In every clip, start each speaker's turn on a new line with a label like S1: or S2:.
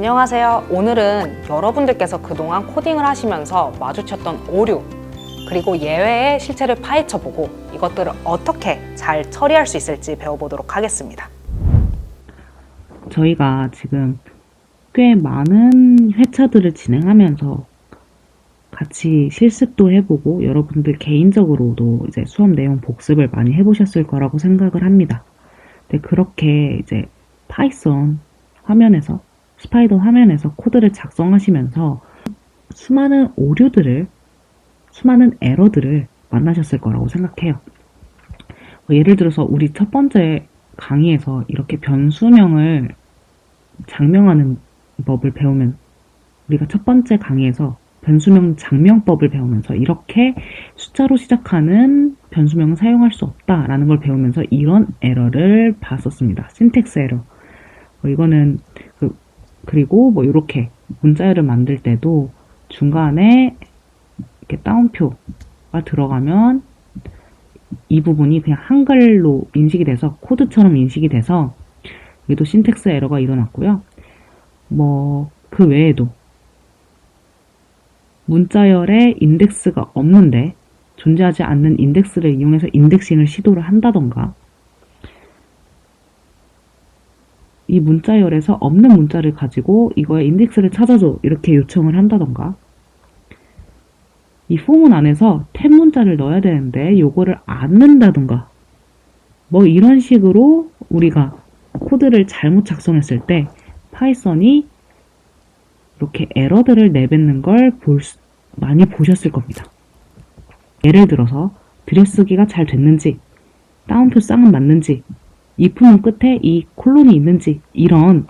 S1: 안녕하세요. 오늘은 여러분들께서 그동안 코딩을 하시면서 마주쳤던 오류 그리고 예외의 실체를 파헤쳐보고 이것들을 어떻게 잘 처리할 수 있을지 배워보도록 하겠습니다.
S2: 저희가 지금 꽤 많은 회차들을 진행하면서 같이 실습도 해보고 여러분들 개인적으로도 이제 수업 내용 복습을 많이 해보셨을 거라고 생각을 합니다. 근데 그렇게 이제 파이썬 화면에서 스파이더 화면에서 코드를 작성하시면서 수많은 오류들을 수많은 에러들을 만나셨을 거라고 생각해요. 예를 들어서 우리 첫 번째 강의에서 이렇게 변수명을 장명하는 법을 배우면 우리가 첫 번째 강의에서 변수명 장명법을 배우면서 이렇게 숫자로 시작하는 변수명은 사용할 수 없다라는 걸 배우면서 이런 에러를 봤었습니다. 신텍스 에러. 이거는 그리고 이렇게 문자열을 만들 때도 중간에 이렇게 따옴표가 들어가면 이 부분이 그냥 한글로 인식이 돼서 코드처럼 인식이 돼서 여기도 신텍스 에러가 일어났고요. 그 외에도 문자열에 인덱스가 없는데 존재하지 않는 인덱스를 이용해서 인덱싱을 시도를 한다던가 이 문자열에서 없는 문자를 가지고 이거의 인덱스를 찾아줘 이렇게 요청을 한다던가 이 포문 안에서 탭 문자를 넣어야 되는데 요거를 안 넣는다던가 이런 식으로 우리가 코드를 잘못 작성했을 때 파이썬이 이렇게 에러들을 내뱉는 걸 많이 보셨을 겁니다. 예를 들어서 들여쓰기가 잘 됐는지 따옴표 쌍은 맞는지 if문 끝에 이 콜론이 있는지 이런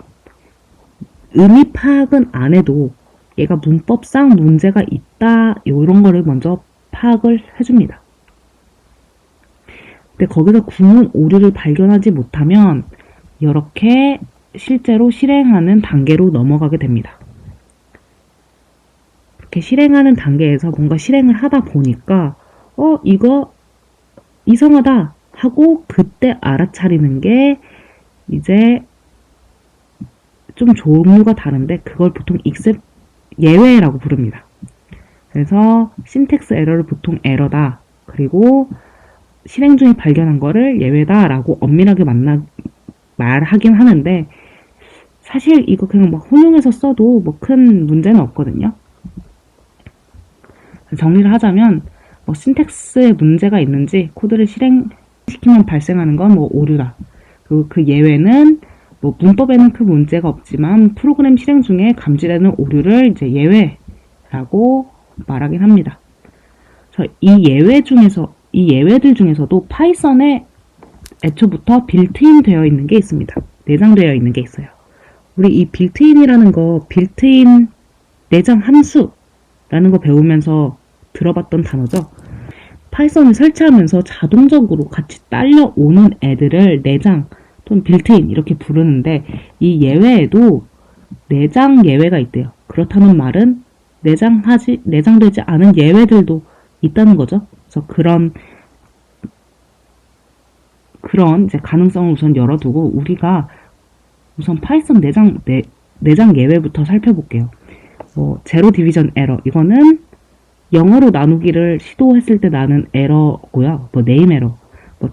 S2: 의미 파악은 안 해도 얘가 문법상 문제가 있다 이런 거를 먼저 파악을 해줍니다. 근데 거기서 구문 오류를 발견하지 못하면 이렇게 실제로 실행하는 단계로 넘어가게 됩니다. 이렇게 실행하는 단계에서 뭔가 실행을 하다 보니까 이거 이상하다 하고 그때 알아차리는 게 이제 좀 종류가 다른데 그걸 보통 예외라고 부릅니다. 그래서 신텍스 에러를 보통 에러다. 그리고 실행 중에 발견한 거를 예외다라고 엄밀하게 말하긴 하는데 사실 이거 그냥 혼용해서 써도 큰 문제는 없거든요. 정리를 하자면 신텍스에 문제가 있는지 코드를 실행시키면 발생하는 건 오류다. 그리고 그 예외는 문법에는 큰 문제가 없지만 프로그램 실행 중에 감지되는 오류를 이제 예외라고 말하긴 합니다. 이 예외들 중에서도 파이썬에 애초부터 빌트인 되어 있는 게 있습니다. 내장되어 있는 게 있어요. 우리 이 빌트인이라는 거, 빌트인 내장 함수라는 거 배우면서 들어봤던 단어죠. 파이썬을 설치하면서 자동적으로 같이 딸려오는 애들을 내장 또는 빌트인 이렇게 부르는데 이 예외에도 내장 예외가 있대요. 그렇다는 말은 내장되지 않은 예외들도 있다는 거죠. 그래서 그런 이제 가능성을 우선 열어두고 우리가 우선 파이썬 내장 예외부터 살펴볼게요. 제로 디비전 에러 이거는 영어로 나누기를 시도했을 때 나는 에러고요. 네임 에러,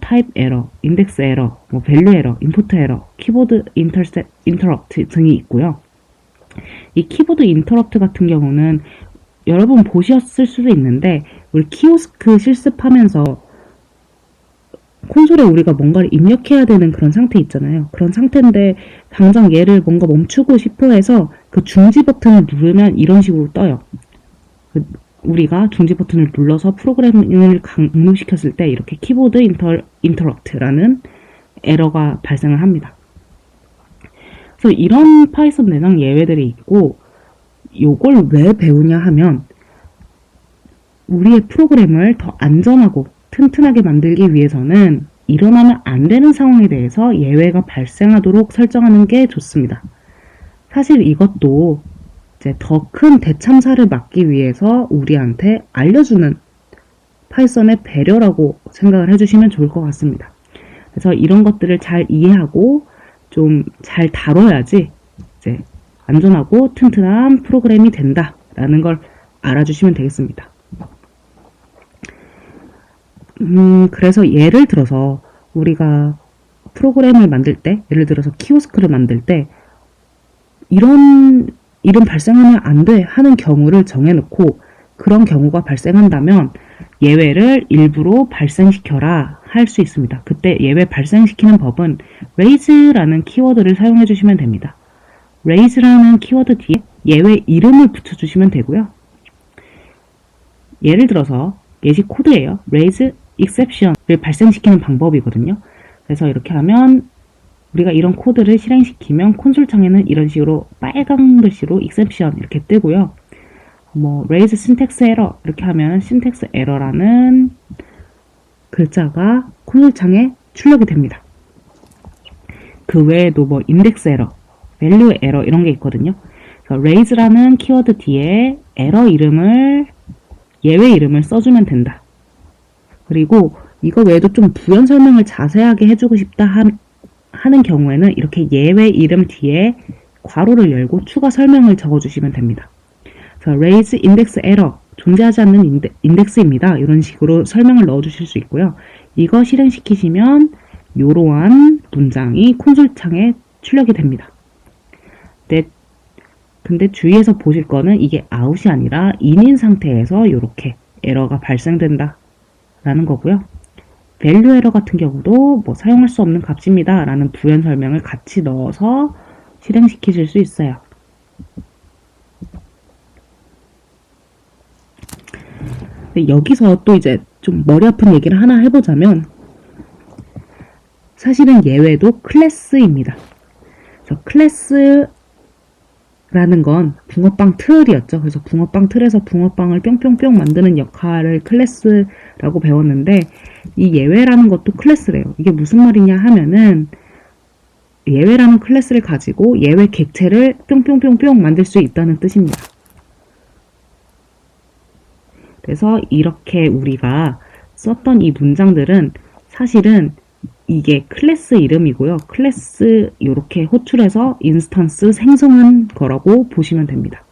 S2: 타입 에러, 인덱스 에러, 밸류 에러, 임포트 에러, 키보드 인터럽트 등이 있고요. 이 키보드 인터럽트 같은 경우는 여러분 보셨을 수도 있는데 우리 키오스크 실습하면서 콘솔에 우리가 뭔가를 입력해야 되는 그런 상태 있잖아요. 그런 상태인데 당장 얘를 뭔가 멈추고 싶어 해서 그 중지 버튼을 누르면 이런 식으로 떠요. 우리가 중지 버튼을 눌러서 프로그램을 강림시켰을 때 이렇게 키보드 인터럽트라는 에러가 발생을 합니다. 그래서 이런 파이썬 내장 예외들이 있고 요걸 왜 배우냐 하면 우리의 프로그램을 더 안전하고 튼튼하게 만들기 위해서는 일어나면 안 되는 상황에 대해서 예외가 발생하도록 설정하는 게 좋습니다. 사실 이것도 이제 더 큰 대참사를 막기 위해서 우리한테 알려주는 파이썬의 배려라고 생각을 해주시면 좋을 것 같습니다. 그래서 이런 것들을 잘 이해하고 좀 잘 다뤄야지 이제 안전하고 튼튼한 프로그램이 된다라는 걸 알아주시면 되겠습니다. 그래서 예를 들어서 우리가 프로그램을 만들 때, 예를 들어서 키오스크를 만들 때 이런 일은 발생하면 안 돼 하는 경우를 정해놓고 그런 경우가 발생한다면 예외를 일부러 발생시켜라 할 수 있습니다. 그때 예외 발생시키는 법은 raise라는 키워드를 사용해 주시면 됩니다. raise라는 키워드 뒤에 예외 이름을 붙여주시면 되고요. 예를 들어서 예시 코드예요. raise exception을 발생시키는 방법이거든요. 그래서 이렇게 하면 우리가 이런 코드를 실행시키면 콘솔 창에는 이런 식으로 빨간 글씨로 exception 이렇게 뜨고요. raise syntax error 이렇게 하면 syntax error라는 글자가 콘솔 창에 출력이 됩니다. 그 외에도 index error, value error 이런 게 있거든요. 그래서 raise라는 키워드 뒤에 error 이름을 예외 이름을 써주면 된다. 그리고 이거 외에도 좀 부연 설명을 자세하게 해주고 싶다 하는 경우에는 이렇게 예외 이름 뒤에 괄호를 열고 추가 설명을 적어주시면 됩니다. 그래서 raise index error, 존재하지 않는 인덱스입니다. 이런 식으로 설명을 넣어주실 수 있고요. 이거 실행시키시면 이러한 문장이 콘솔 창에 출력이 됩니다. 근데 주의해서 보실 거는 이게 out이 아니라 in인 상태에서 이렇게 에러가 발생된다 라는 거고요. value 에러 같은 경우도 사용할 수 없는 값입니다 라는 부연 설명을 같이 넣어서 실행시키실 수 있어요. 여기서 또 이제 좀 머리 아픈 얘기를 하나 해보자면 사실은 예외도 클래스입니다. 그래서 클래스라는 건 붕어빵 틀이었죠. 그래서 붕어빵 틀에서 붕어빵을 뿅뿅뿅 만드는 역할을 클래스라고 배웠는데 이 예외라는 것도 클래스래요. 이게 무슨 말이냐 하면은 예외라는 클래스를 가지고 예외 객체를 뿅뿅뿅뿅 만들 수 있다는 뜻입니다. 그래서 이렇게 우리가 썼던 이 문장들은 사실은 이게 클래스 이름이고요. 클래스 이렇게 호출해서 인스턴스 생성한 거라고 보시면 됩니다.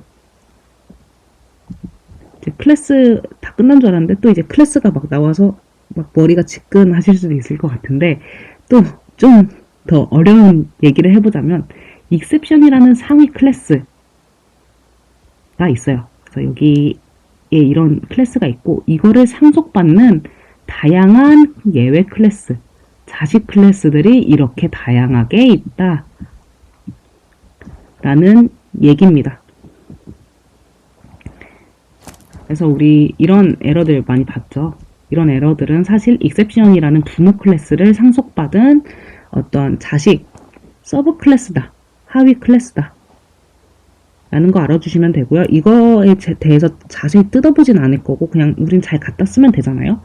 S2: 이제 클래스 다 끝난 줄 알았는데 또 이제 클래스가 막 나와서 막 머리가 지끈하실 수도 있을 것 같은데 또 좀 더 어려운 얘기를 해보자면 exception이라는 상위 클래스가 있어요. 그래서 여기에 이런 클래스가 있고 이거를 상속받는 다양한 예외 클래스, 자식 클래스들이 이렇게 다양하게 있다 라는 얘기입니다. 그래서 우리 이런 에러들 많이 봤죠. 이런 에러들은 사실 exception이라는 부모 클래스를 상속받은 어떤 자식 서브 클래스다, 하위 클래스다 라는 거 알아주시면 되고요. 이거에 대해서 자세히 뜯어보진 않을 거고 그냥 우린 잘 갖다 쓰면 되잖아요.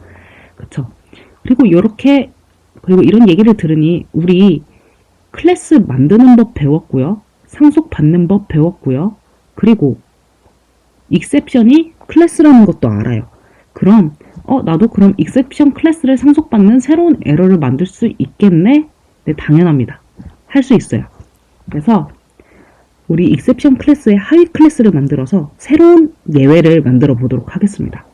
S2: 그쵸? 그리고 이런 얘기를 들으니 우리 클래스 만드는 법 배웠고요. 상속받는 법 배웠고요. 그리고 exception이 클래스라는 것도 알아요. 그럼 나도 그럼 exception 클래스를 상속받는 새로운 에러를 만들 수 있겠네? 네, 당연합니다. 할 수 있어요. 그래서 우리 exception 클래스의 하위 클래스를 만들어서 새로운 예외를 만들어 보도록 하겠습니다.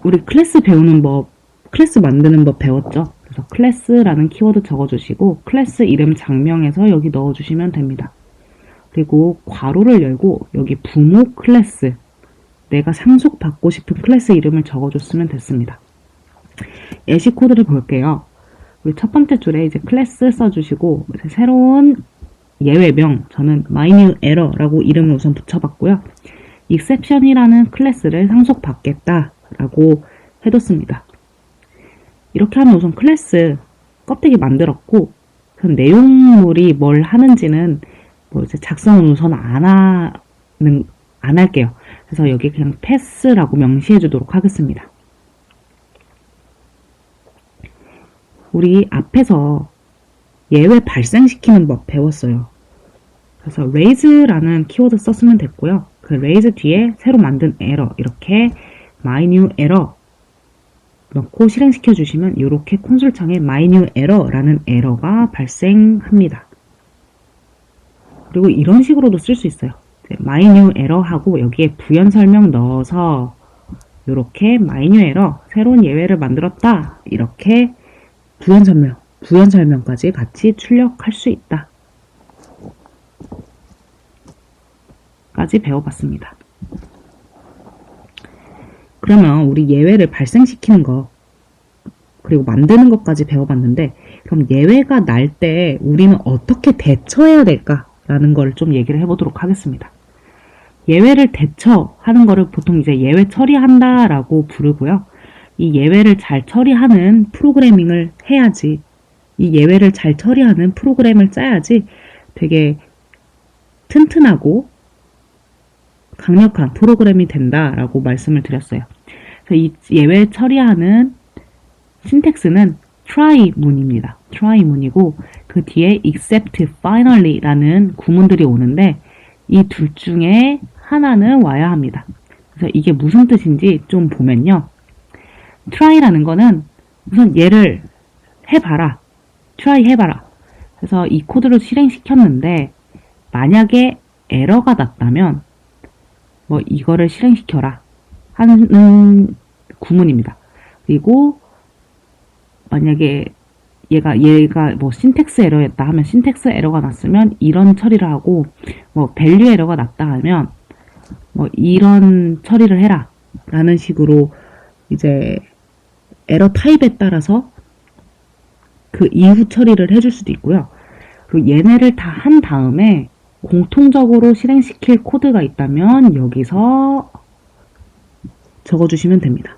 S2: 우리 클래스 배우는 법, 클래스 만드는 법 배웠죠? 그래서 클래스라는 키워드 적어주시고 클래스 이름 장명에서 여기 넣어주시면 됩니다. 그리고 괄호를 열고 여기 부모 클래스, 내가 상속받고 싶은 클래스 이름을 적어줬으면 됐습니다. 예시 코드를 볼게요. 우리 첫 번째 줄에 이제 클래스 써주시고 새로운 예외명, 저는 myNewError라고 이름을 우선 붙여봤고요. exception이라는 클래스를 상속받겠다라고 해뒀습니다. 이렇게 하면 우선 클래스 껍데기 만들었고 내용물이 뭘 하는지는 이제 작성은 우선 안 할게요. 그래서 여기 그냥 패스라고 명시해 주도록 하겠습니다. 우리 앞에서 예외 발생시키는 법 배웠어요. 그래서 raise라는 키워드 썼으면 됐고요. 그 raise 뒤에 새로 만든 error 이렇게 myNewError 넣고 실행시켜 주시면 이렇게 콘솔 창에 myNewError라는 에러가 발생합니다. 그리고 이런 식으로도 쓸 수 있어요. my new error 하고 여기에 부연 설명 넣어서 이렇게 my new error, 새로운 예외를 만들었다. 이렇게 부연 설명까지 같이 출력할 수 있다. 까지 배워봤습니다. 그러면 우리 예외를 발생시키는 거 그리고 만드는 것까지 배워봤는데 그럼 예외가 날 때 우리는 어떻게 대처해야 될까라는 걸 좀 얘기를 해보도록 하겠습니다. 예외를 대처하는 거를 보통 이제 예외 처리한다라고 부르고요. 이 예외를 잘 처리하는 프로그래밍을 해야지, 이 예외를 잘 처리하는 프로그램을 짜야지 되게 튼튼하고 강력한 프로그램이 된다라고 말씀을 드렸어요. 그래서 이 예외 처리하는 신텍스는 try 문입니다. try 문이고 그 뒤에 except finally라는 구문들이 오는데 이 둘 중에 하나는 와야 합니다. 그래서 이게 무슨 뜻인지 좀 보면요. try라는 거는 우선 얘를 해봐라. try 해봐라. 그래서 이 코드를 실행시켰는데 만약에 에러가 났다면 뭐 이거를 실행시켜라 하는 구문입니다. 그리고 만약에 얘가 뭐 신텍스 에러였다 하면 신텍스 에러가 났으면 이런 처리를 하고 뭐 밸류 에러가 났다 하면 뭐 이런 처리를 해라 라는 식으로 이제 에러 타입에 따라서 그 이후 처리를 해줄 수도 있고요. 그리고 얘네를 다 한 다음에 공통적으로 실행시킬 코드가 있다면 여기서 적어주시면 됩니다.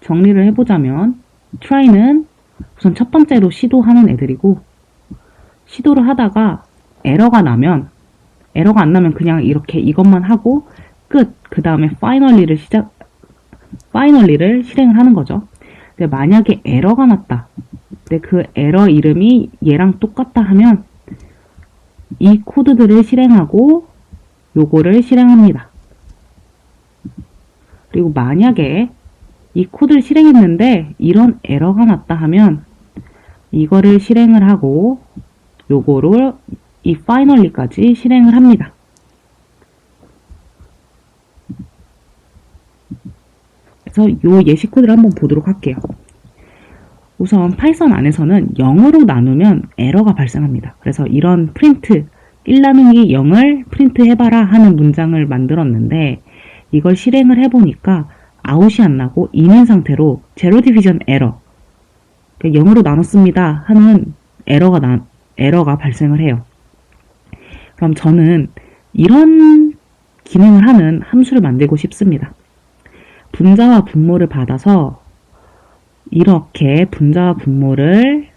S2: 정리를 해보자면 try는 우선 첫 번째로 시도하는 애들이고 시도를 하다가 에러가 나면 에러가 안 나면 그냥 이렇게 이것만 하고 끝! 그 다음에 finally를 실행을 하는 거죠. 근데 만약에 에러가 났다. 근데 그 에러 이름이 얘랑 똑같다 하면 이 코드들을 실행하고 요거를 실행합니다. 그리고 만약에 이 코드를 실행했는데 이런 에러가 났다 하면 이거를 실행을 하고 요거를 이 finally까지 실행을 합니다. 그래서 요 예시 코드를 한번 보도록 할게요. 우선 파이썬 안에서는 0으로 나누면 에러가 발생합니다. 그래서 이런 프린트 1 나누기 0을 프린트 해봐라 하는 문장을 만들었는데 이걸 실행을 해보니까 아웃이 안 나고 인인 상태로 제로 디비전 에러 0으로 나눴습니다 하는 에러가 발생을 해요. 그럼 저는 이런 기능을 하는 함수를 만들고 싶습니다. 분자와 분모를 받아서 이렇게 분자와 분모를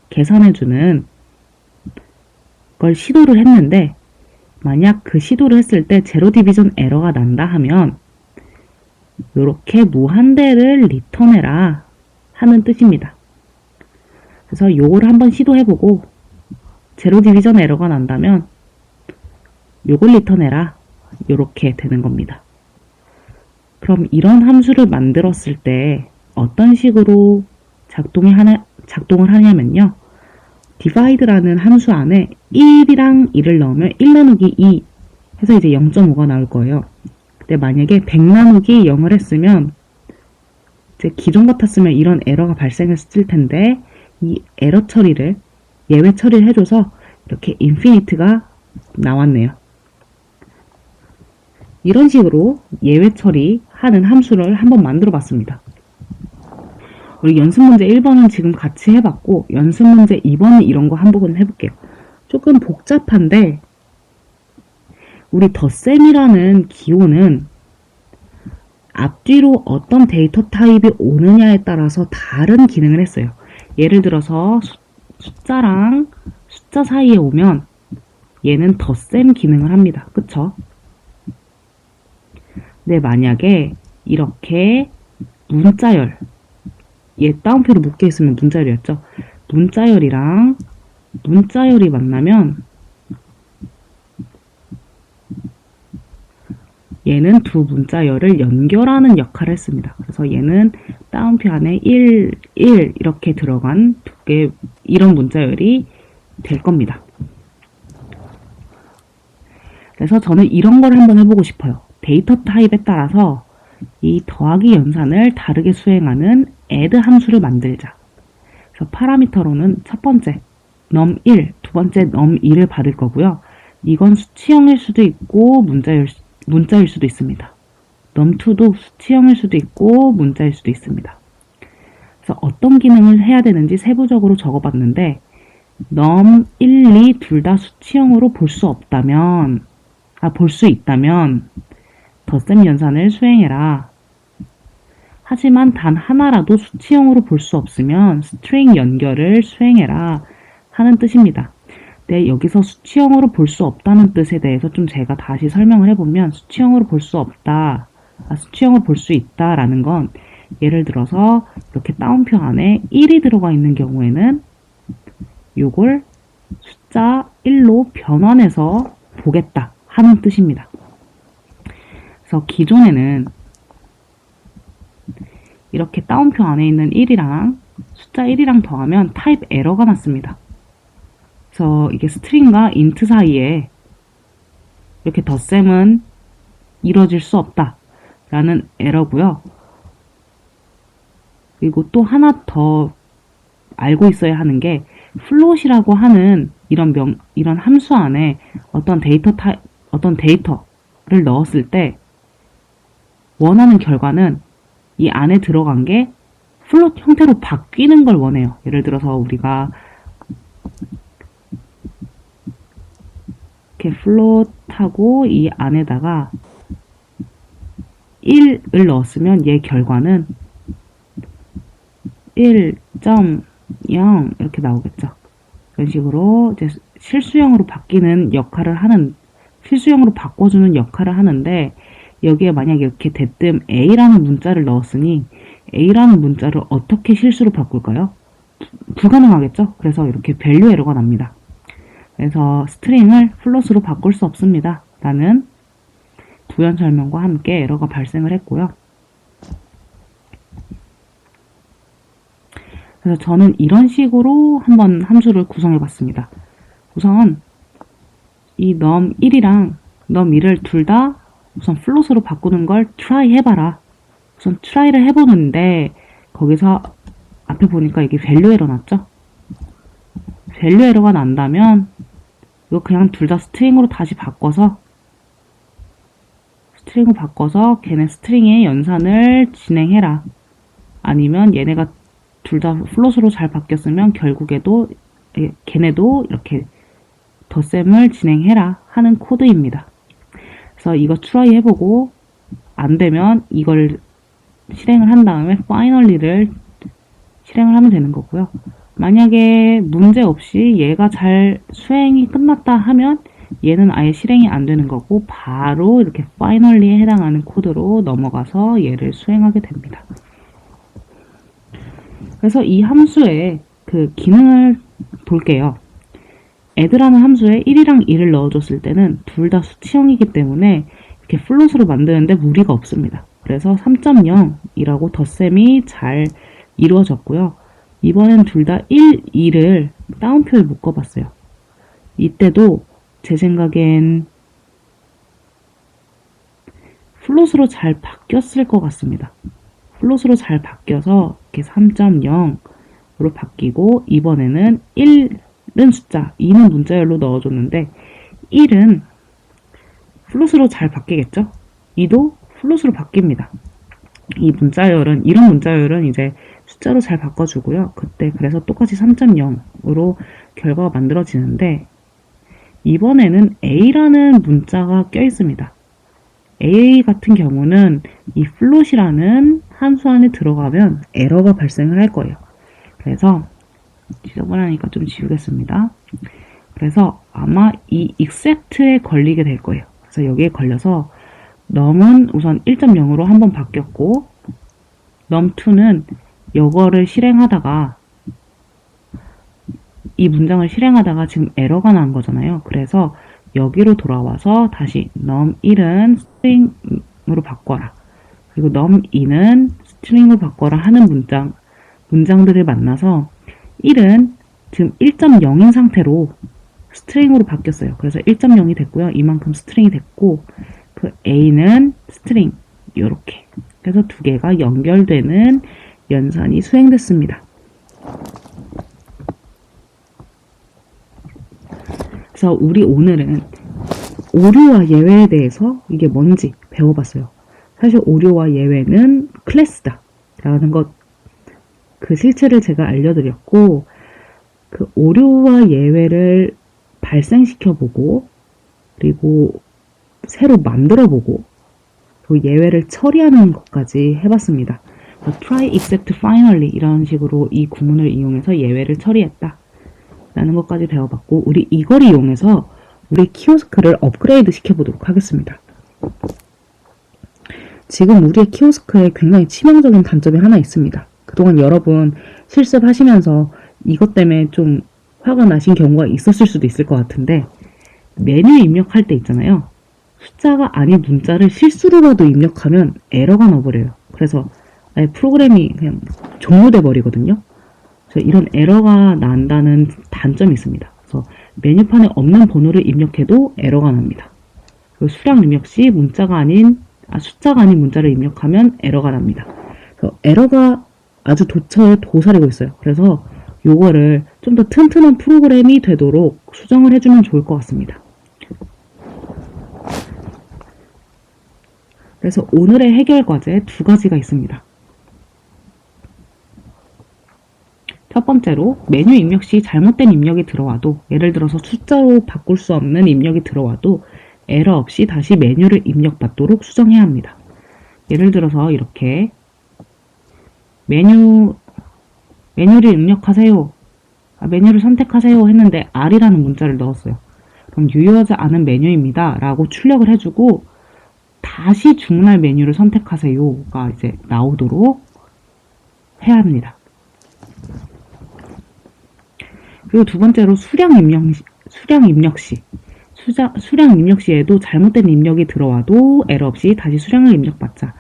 S2: 계산해주는 걸 시도를 했는데 만약 그 시도를 했을 때 제로 디비전 에러가 난다 하면 이렇게 무한대를 리턴해라 하는 뜻입니다. 그래서 요걸 한번 시도해보고 제로 디비전 에러가 난다면 요걸 리턴해라 이렇게 되는 겁니다. 그럼 이런 함수를 만들었을 때 어떤 식으로 작동을 하냐면요. divide라는 함수 안에 1이랑 2를 넣으면 1 나누기 2 해서 이제 0.5가 나올 거예요. 근데 만약에 100 나누기 0을 했으면 이제 기존 같았으면 이런 에러가 발생했을 텐데 이 에러 처리를 예외 처리를 해줘서 이렇게 인피니트가 나왔네요. 이런 식으로 예외 처리하는 함수를 한번 만들어 봤습니다. 우리 연습 문제 1번은 지금 같이 해봤고 연습 문제 2번은 이런 거 한번 해볼게요. 조금 복잡한데 우리 덧셈이라는 기호는 앞뒤로 어떤 데이터 타입이 오느냐에 따라서 다른 기능을 했어요. 예를 들어서 숫자랑 숫자 사이에 오면 얘는 덧셈 기능을 합니다. 그쵸? 근데 만약에 이렇게 문자열 얘 따옴표로 묶여 있으면 문자열이었죠. 문자열이랑 문자열이 만나면 얘는 두 문자열을 연결하는 역할을 했습니다. 그래서 얘는 따옴표 안에 1, 1 이렇게 들어간 두 개의 이런 문자열이 될 겁니다. 그래서 저는 이런 걸 한번 해보고 싶어요. 데이터 타입에 따라서 이 더하기 연산을 다르게 수행하는 add 함수를 만들자. 그래서 파라미터로는 첫 번째 num1, 두 번째 num2를 받을 거고요. 이건 수치형일 수도 있고 문자일 수도 있습니다. num2도 수치형일 수도 있고 문자일 수도 있습니다. 그래서 어떤 기능을 해야 되는지 세부적으로 적어봤는데 num 1, 2 둘 다 수치형으로 볼 수 있다면 덧셈 연산을 수행해라. 하지만 단 하나라도 수치형으로 볼 수 없으면 스트링 연결을 수행해라 하는 뜻입니다. 네, 여기서 수치형으로 볼 수 없다는 뜻에 대해서 좀 제가 다시 설명을 해보면 수치형으로 볼 수 없다, 수치형으로 볼 수 있다라는 건 예를 들어서 이렇게 따옴표 안에 1이 들어가 있는 경우에는 이걸 숫자 1로 변환해서 보겠다 하는 뜻입니다. 그래서 기존에는 이렇게 따옴표 안에 있는 1이랑 숫자 1이랑 더하면 타입 에러가 났습니다. 그래서 이게 스트링과 인트 사이에 이렇게 덧셈은 이루어질 수 없다 라는 에러고요. 그리고 또 하나 더 알고 있어야 하는 게 플롯이라고 하는 이런 함수 안에 어떤 데이터를 넣었을 때 원하는 결과는 이 안에 들어간 게 플롯 형태로 바뀌는 걸 원해요. 예를 들어서 우리가 이렇게 플롯하고 이 안에다가 1을 넣었으면 얘 결과는 1.0 이렇게 나오겠죠. 이런 식으로 이제 실수형으로 바꿔주는 역할을 하는데 여기에 만약에 이렇게 대뜸 A라는 문자를 넣었으니 A라는 문자를 어떻게 실수로 바꿀까요? 불가능하겠죠? 그래서 이렇게 밸류 에러가 납니다. 그래서 스트링을 플롯으로 바꿀 수 없습니다. 라는 부연 설명과 함께 에러가 발생을 했고요. 그래서 저는 이런 식으로 한번 함수를 구성해 봤습니다. 우선 이 num1이랑 num2를 둘 다 우선 플롯으로 바꾸는 걸 try 해봐라. 우선 try를 해보는데 거기서 앞에 보니까 이게 value 에러 났죠? value 에러가 난다면 이거 그냥 둘 다 스트링으로 다시 바꿔서 걔네 스트링의 연산을 진행해라. 아니면 얘네가 둘 다 플롯으로 잘 바뀌었으면 결국에도 걔네도 이렇게 덧셈을 진행해라 하는 코드입니다. 그래서 이거 트라이 해보고 안 되면 이걸 실행을 한 다음에 finally를 실행을 하면 되는 거고요. 만약에 문제 없이 얘가 잘 수행이 끝났다 하면 얘는 아예 실행이 안 되는 거고 바로 이렇게 finally에 해당하는 코드로 넘어가서 얘를 수행하게 됩니다. 그래서 이 함수의 그 기능을 볼게요. add라는 함수에 1이랑 2를 넣어줬을 때는 둘 다 수치형이기 때문에 이렇게 플롯으로 만드는데 무리가 없습니다. 그래서 3.0이라고 덧셈이 잘 이루어졌고요. 이번엔 둘 다 1, 2를 따옴표에 묶어봤어요. 이때도 제 생각엔 플롯으로 잘 바뀌었을 것 같습니다. 플롯으로 잘 바뀌어서 이렇게 3.0으로 바뀌고 이번에는 1은 숫자, 2는 문자열로 넣어줬는데 1은 플롯으로 잘 바뀌겠죠? 2도 플롯으로 바뀝니다. 이런 문자열은 이제 숫자로 잘 바꿔주고요. 그래서 똑같이 3.0으로 결과가 만들어지는데 이번에는 A라는 문자가 껴있습니다. A 같은 경우는 이 플롯이라는 함수 안에 들어가면 에러가 발생을 할 거예요. 그래서 지저분하니까 좀 지우겠습니다. 그래서 아마 이 except에 걸리게 될 거예요. 그래서 여기에 걸려서 num은 우선 1.0으로 한번 바뀌었고 num2는 이거를 실행하다가 이 문장을 실행하다가 지금 에러가 난 거잖아요. 그래서 여기로 돌아와서 다시 num1은 스트링으로 바꿔라. 그리고 num2는 스트링으로 바꿔라 하는 문장들을 만나서 1은 지금 1.0인 상태로 스트링으로 바뀌었어요. 그래서 1.0이 됐고요. 이만큼 스트링이 됐고 그 A는 스트링 이렇게 그래서 두 개가 연결되는 연산이 수행됐습니다. 그래서 우리 오늘은 오류와 예외에 대해서 이게 뭔지 배워봤어요. 사실 오류와 예외는 클래스다 라는 것, 그 실체를 제가 알려드렸고 그 오류와 예외를 발생시켜보고 그리고 새로 만들어보고 그 예외를 처리하는 것까지 해봤습니다. try, except, finally 이런 식으로 이 구문을 이용해서 예외를 처리했다 라는 것까지 배워봤고 우리 이걸 이용해서 우리 키오스크를 업그레이드 시켜보도록 하겠습니다. 지금 우리의 키오스크에 굉장히 치명적인 단점이 하나 있습니다. 그동안 여러분 실습하시면서 이것 때문에 좀 화가 나신 경우가 있었을 수도 있을 것 같은데 메뉴 입력할 때 있잖아요. 숫자가 아닌 문자를 실수로라도 입력하면 에러가 나버려요. 그래서 아예 프로그램이 그냥 종료돼 버리거든요. 그래서 이런 에러가 난다는 단점이 있습니다. 그래서 메뉴판에 없는 번호를 입력해도 에러가 납니다. 그리고 수량 입력 시 숫자가 아닌 문자를 입력하면 에러가 납니다. 그래서 에러가 아주 도사리고 있어요. 그래서 요거를 좀 더 튼튼한 프로그램이 되도록 수정을 해주면 좋을 것 같습니다. 그래서 오늘의 해결 과제 두 가지가 있습니다. 첫 번째로 메뉴 입력 시 잘못된 입력이 들어와도 예를 들어서 숫자로 바꿀 수 없는 입력이 들어와도 에러 없이 다시 메뉴를 입력받도록 수정해야 합니다. 예를 들어서 이렇게 메뉴를 입력하세요. 메뉴를 선택하세요 했는데 R이라는 문자를 넣었어요. 그럼 유효하지 않은 메뉴입니다 라고 출력을 해주고 다시 주문할 메뉴를 선택하세요가 이제 나오도록 해야 합니다. 그리고 두 번째로 수량 입력 시에도 잘못된 입력이 들어와도 에러 없이 다시 수량을 입력받자.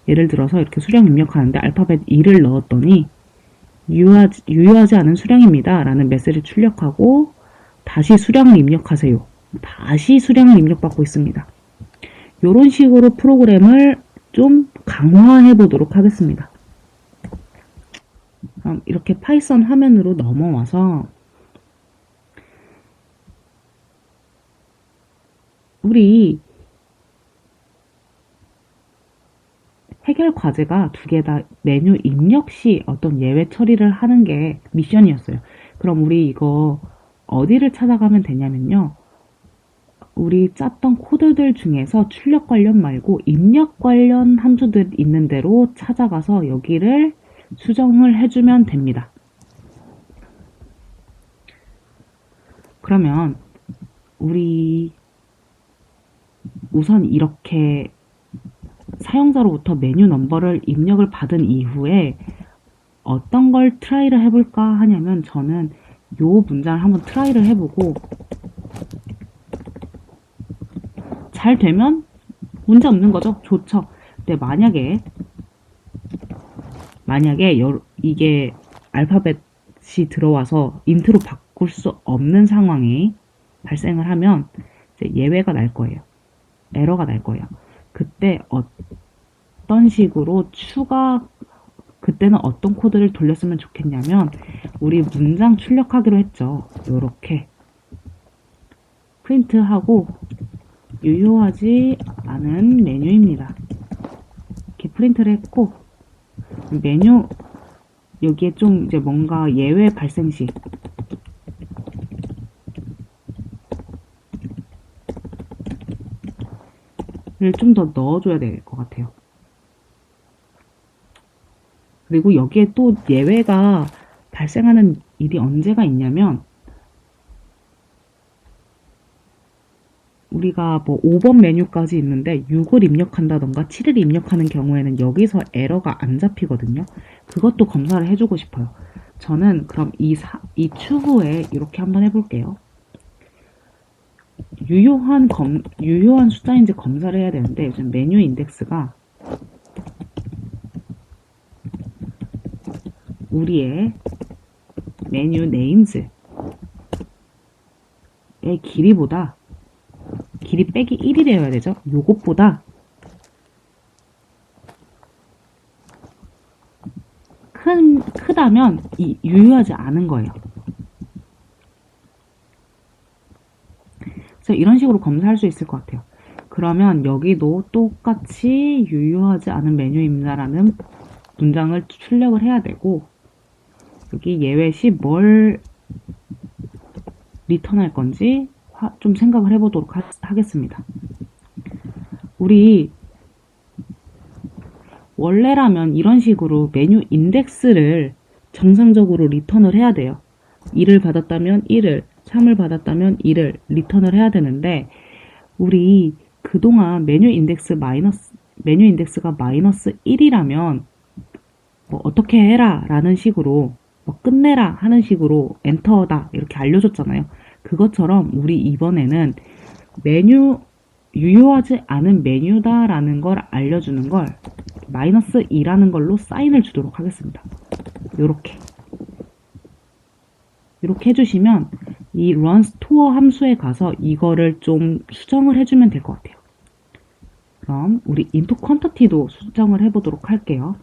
S2: 예를 들어서 이렇게 수량 입력하는데 알파벳 2를 넣었더니 유효하지 않은 수량입니다 라는 메시지를 출력하고 다시 수량을 입력하세요. 다시 수량을 입력받고 있습니다. 이런 식으로 프로그램을 좀 강화해 보도록 하겠습니다. 그럼 이렇게 파이썬 화면으로 넘어와서 우리 해결 과제가 두 개 다 메뉴 입력 시 어떤 예외 처리를 하는 게 미션이었어요. 그럼 우리 이거 어디를 찾아가면 되냐면요. 우리 짰던 코드들 중에서 출력 관련 말고 입력 관련 함수들 있는 대로 찾아가서 여기를 수정을 해주면 됩니다. 그러면 우리 우선 이렇게 사용자로부터 메뉴 넘버를 입력을 받은 이후에 어떤 걸 트라이를 해볼까 하냐면 저는 요 문장을 한번 트라이를 해보고 잘 되면 문제 없는 거죠. 좋죠. 근데 만약에 이게 알파벳이 들어와서 인트로 바꿀 수 없는 상황이 발생을 하면 이제 예외가 날 거예요. 에러가 날 거예요. 그때 어떤 식으로 그때는 어떤 코드를 돌렸으면 좋겠냐면 우리 문장 출력하기로 했죠. 요렇게 프린트하고 유효하지 않은 메뉴입니다. 이렇게 프린트를 했고 메뉴 여기에 좀 이제 뭔가 예외 발생 시 를 좀 더 넣어줘야 될 것 같아요. 그리고 여기에 또 예외가 발생하는 일이 언제가 있냐면 우리가 뭐 5번 메뉴까지 있는데 6을 입력한다던가 7을 입력하는 경우에는 여기서 에러가 안 잡히거든요. 그것도 검사를 해주고 싶어요. 저는 그럼 이 추후에 이렇게 한번 해볼게요. 유효한 숫자인지 검사를 해야 되는데 요즘 메뉴 인덱스가 우리의 메뉴 네임즈 길이보다 길이 빼기 1이 되어야 되죠. 요것보다 크다면 유효하지 않은 거예요. 그래서 이런 식으로 검사할 수 있을 것 같아요. 그러면 여기도 똑같이 유효하지 않은 메뉴입니다라는 문장을 출력을 해야 되고, 여기 예외 시 뭘 리턴할 건지 좀 생각을 해보도록 하겠습니다. 우리 원래라면 이런 식으로 메뉴 인덱스를 정상적으로 리턴을 해야 돼요. 2를 받았다면 1을, 3을 받았다면 2를 리턴을 해야 되는데, 우리 그동안 메뉴 인덱스가 마이너스 1이라면 뭐 어떻게 해라 라는 식으로, 뭐 끝내라 하는 식으로 엔터다 이렇게 알려줬잖아요. 그것처럼 우리 이번에는 유효하지 않은 메뉴다 라는 걸 알려주는 걸 마이너스 2라는 걸로 사인을 주도록 하겠습니다. 요렇게 해주시면 이 run store 함수에 가서 이거를 좀 수정을 해주면 될 것 같아요. 그럼 우리 input quantity도 수정을 해보도록 할게요.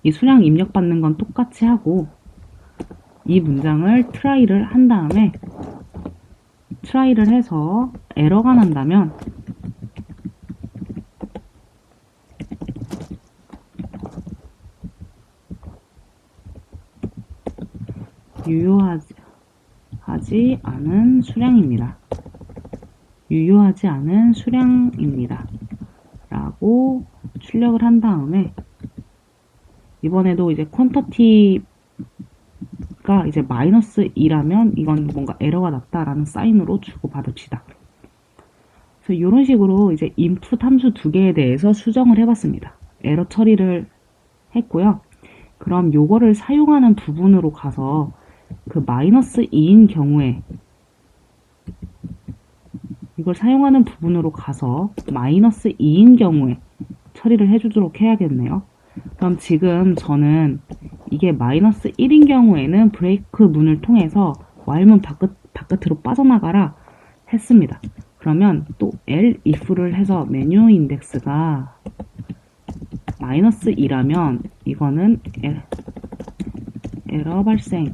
S2: 이 수량 입력받는 건 똑같이 하고, 이 문장을 try를 한 다음에 try를 해서 에러가 난다면 유효하지 않은 수량입니다. 유효하지 않은 수량입니다. 라고 출력을 한 다음에, 이번에도 이제 quantity가 이제 마이너스 2라면 이건 뭔가 에러가 났다라는 사인으로 주고받읍시다. 그래서 이런 식으로 이제 input 함수 두 개에 대해서 수정을 해봤습니다. 에러 처리를 했고요. 그럼 요거를 사용하는 부분으로 가서 그 마이너스 2인 경우에 이걸 사용하는 부분으로 가서 마이너스 2인 경우에 처리를 해주도록 해야겠네요. 그럼 지금 저는 이게 마이너스 1인 경우에는 브레이크 문을 통해서 while문 바깥으로 빠져나가라 했습니다. 그러면 또 elif를 해서 메뉴 인덱스가 마이너스 2라면 이거는 에러 발생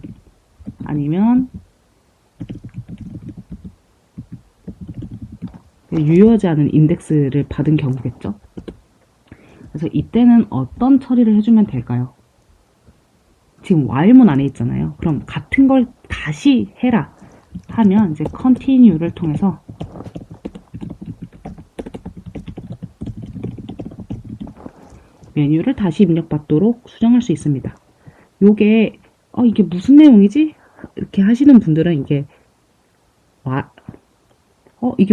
S2: 아니면 유효하지 않은 인덱스를 받은 경우겠죠. 그래서 이때는 어떤 처리를 해주면 될까요? 지금 while문 안에 있잖아요. 그럼 같은 걸 다시 해라 하면 이제 continue를 통해서 메뉴를 다시 입력받도록 수정할 수 있습니다. 요게 이게 무슨 내용이지? 이렇게 하시는 분들은 이게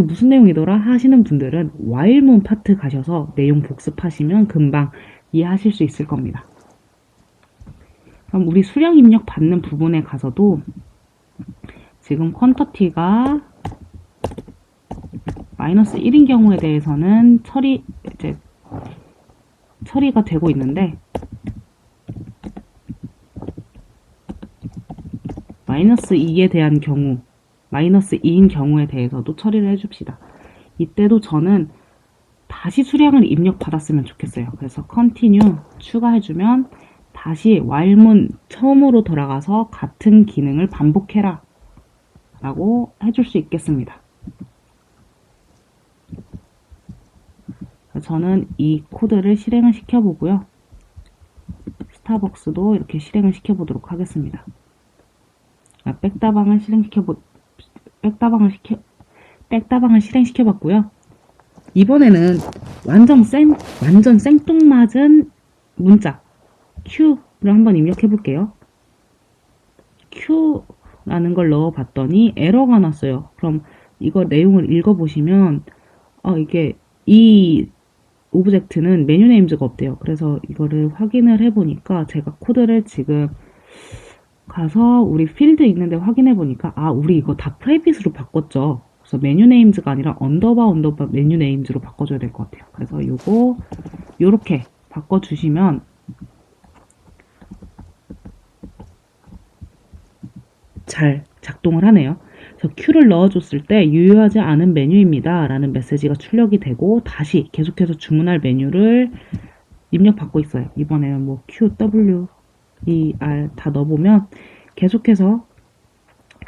S2: 무슨 내용이더라 하시는 분들은 while문 파트 가셔서 내용 복습하시면 금방 이해하실 수 있을 겁니다. 그럼 우리 수량 입력 받는 부분에 가서도 지금 quantity가 마이너스 1인 경우에 대해서는 처리가 되고 있는데, 마이너스 2에 대한 경우, 마이너스 2인 경우에 대해서도 처리를 해줍시다. 이때도 저는 다시 수량을 입력받았으면 좋겠어요. 그래서 continue 추가해주면 다시 while문 처음으로 돌아가서 같은 기능을 반복해라 라고 해줄 수 있겠습니다. 저는 이 코드를 실행을 시켜보고요. 스타벅스도 이렇게 실행을 시켜보도록 하겠습니다. 백다방을 실행시켜봤고요. 이번에는 완전 생뚱맞은 문자 Q를 한번 입력해볼게요. Q라는 걸 넣어봤더니 에러가 났어요. 그럼 이거 내용을 읽어보시면 이게 이 오브젝트는 메뉴 네임즈가 없대요. 그래서 이거를 확인을 해보니까 제가 코드를 지금 가서 우리 필드 있는데 확인해 보니까 우리 이거 다 프라이빗으로 바꿨죠. 그래서 메뉴 네임즈가 아니라 언더바 메뉴 네임즈로 바꿔줘야 될 것 같아요. 그래서 요렇게 바꿔주시면 잘 작동을 하네요. 그래서 Q를 넣어줬을 때 유효하지 않은 메뉴입니다 라는 메시지가 출력이 되고 다시 계속해서 주문할 메뉴를 입력받고 있어요. 이번에는 뭐 Q, W, E, R 다 넣어보면 계속해서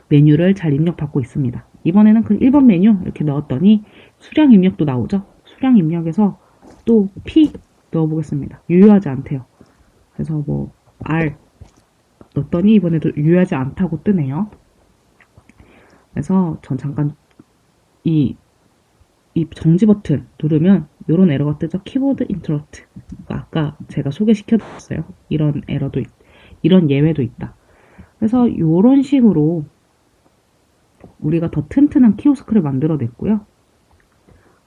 S2: 메뉴를 잘 입력받고 있습니다. 이번에는 그 1번 메뉴 이렇게 넣었더니 수량 입력도 나오죠. 수량 입력에서 또 P 넣어보겠습니다. 유효하지 않대요. 그래서 뭐 R 넣었더니 이번에도 유효하지 않다고 뜨네요. 그래서 전 잠깐 이 정지 버튼 누르면 이런 에러가 뜨죠. 키보드 인터럽트. 아까 제가 소개시켜드렸어요. 이런 에러도 이런 예외도 있다. 그래서 이런 식으로 우리가 더 튼튼한 키오스크를 만들어냈고요.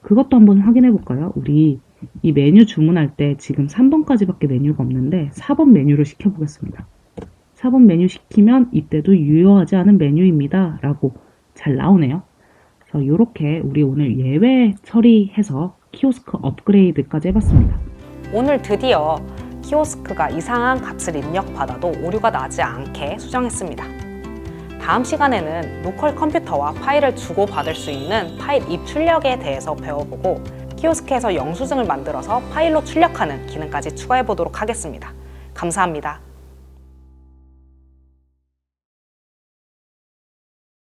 S2: 그것도 한번 확인해 볼까요? 우리 이 메뉴 주문할 때 지금 3번까지밖에 메뉴가 없는데 4번 메뉴를 시켜보겠습니다. 4번 메뉴 시키면 이때도 유효하지 않은 메뉴입니다 라고 잘 나오네요. 그래서 이렇게 우리 오늘 예외 처리해서 키오스크 업그레이드까지 해봤습니다.
S1: 오늘 드디어 키오스크가 이상한 값을 입력받아도 오류가 나지 않게 수정했습니다. 다음 시간에는 로컬 컴퓨터와 파일을 주고받을 수 있는 파일 입출력에 대해서 배워보고 키오스크에서 영수증을 만들어서 파일로 출력하는 기능까지 추가해 보도록 하겠습니다. 감사합니다.